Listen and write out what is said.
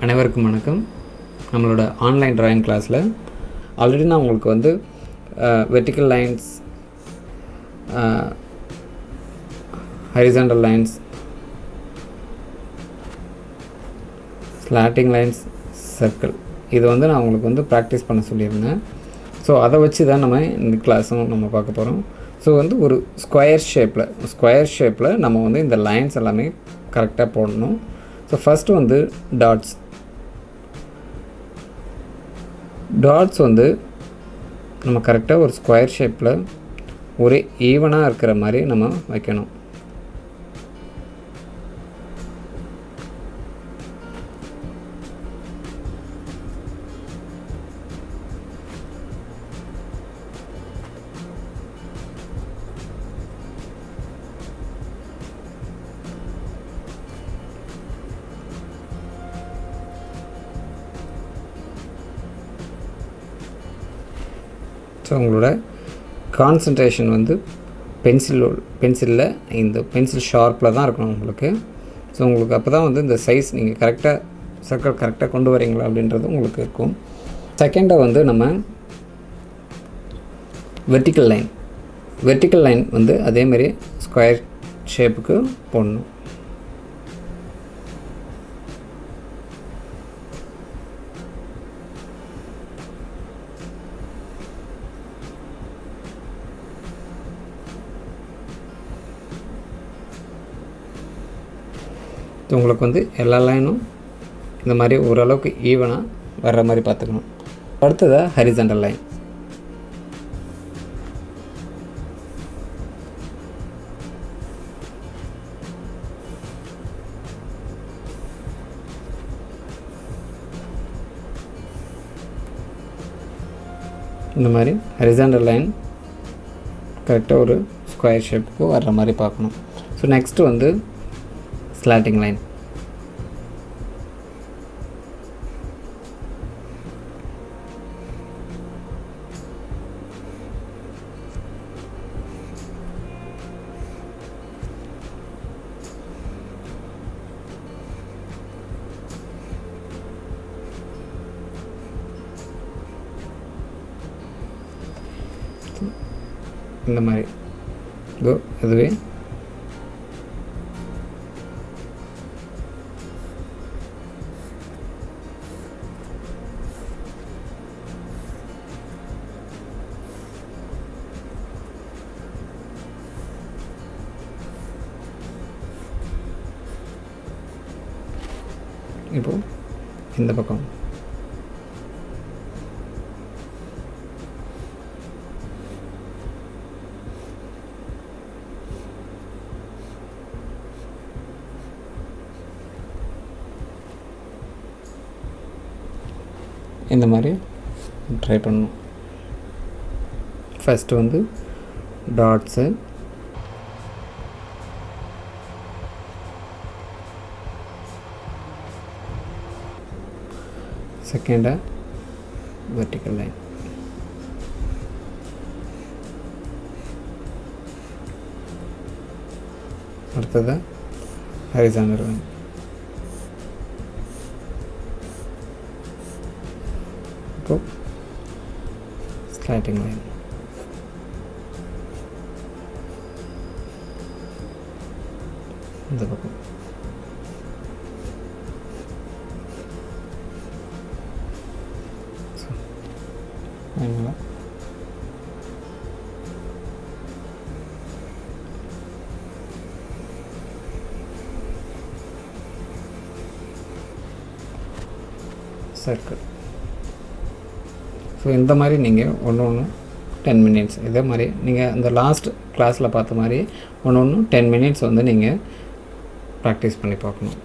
அனைவருக்கும் வணக்கம். நம்மளோட ஆன்லைன் டிராயிங் கிளாஸில் ஆல்ரெடி நான் உங்களுக்கு வந்து vertical lines, horizontal lines, slotting lines, circle இது வந்து நான் உங்களுக்கு வந்து ப்ராக்டிஸ் பண்ண சொல்லியிருந்தேன். ஸோ அதை வச்சு தான் நம்ம இந்த கிளாஸும் நம்ம பார்க்க போகிறோம். ஸோ வந்து ஒரு ஸ்கொயர் ஷேப்பில் நம்ம வந்து இந்த லைன்ஸ் எல்லாமே கரெக்டாக போடணும். ஸோ ஃபஸ்ட்டு வந்து டாட்ஸ் வந்து நம்ம கரெக்டாக ஒரு ஸ்கொயர் ஷேப்பில் ஒரே ஈவனாக இருக்கிற மாதிரி நம்ம வைக்கணும். ஸோ உங்களோட கான்சன்ட்ரேஷன் வந்து பென்சிலில் இந்த பென்சில் ஷார்ப்பில் தான் இருக்கணும் உங்களுக்கு. ஸோ உங்களுக்கு அப்போ தான் வந்து இந்த சைஸ் நீங்கள் கரெக்டாக சர்க்கிள் கரெக்டாக கொண்டு வரீங்களா அப்படின்றது உங்களுக்கு இருக்கும். செகண்டாக வந்து நம்ம வெர்டிக்கல் லைன் வந்து அதேமாதிரி ஸ்கொயர் ஷேப்புக்கு போடணும். உங்களுக்கு வந்து எல்லா லைனும் இந்த மாதிரி ஓரளவுக்கு ஈவனாக வர்ற மாதிரி பார்த்துக்கணும். அடுத்ததாக ஹரிசாண்டல் லைன். இந்த மாதிரி ஹரிசாண்டல் லைன் கரெக்டாக ஒரு ஸ்கொயர் ஷேப்புக்கு வர்ற மாதிரி பார்க்கணும். ஸோ நெக்ஸ்ட்டு வந்து ஸ்லாட்டிங் லைன். இந்த மாதிரி இதுவே இப்போ இந்த பக்கம் இந்த மாதிரி ட்ரை பண்ணணும். ஃபஸ்ட்டு வந்து டாட்ஸு, செகண்டாக வெர்டிக்கல் லைன், அடுத்ததாக ஹரிசாண்டல் லைன், இப்போ ஸ்லாட்டிங் லைன். இந்த பக்கம் சர்க்கிள். ஸோ இந்த மாதிரி நீங்கள் ஒன்று 10 மினிட்ஸ் இதே மாதிரி நீங்கள் அந்த லாஸ்ட் கிளாஸில் பார்த்த மாதிரி ஒன்று 10 மினிட்ஸ் வந்து நீங்கள் ப்ராக்டிஸ் பண்ணி பார்க்கணும்.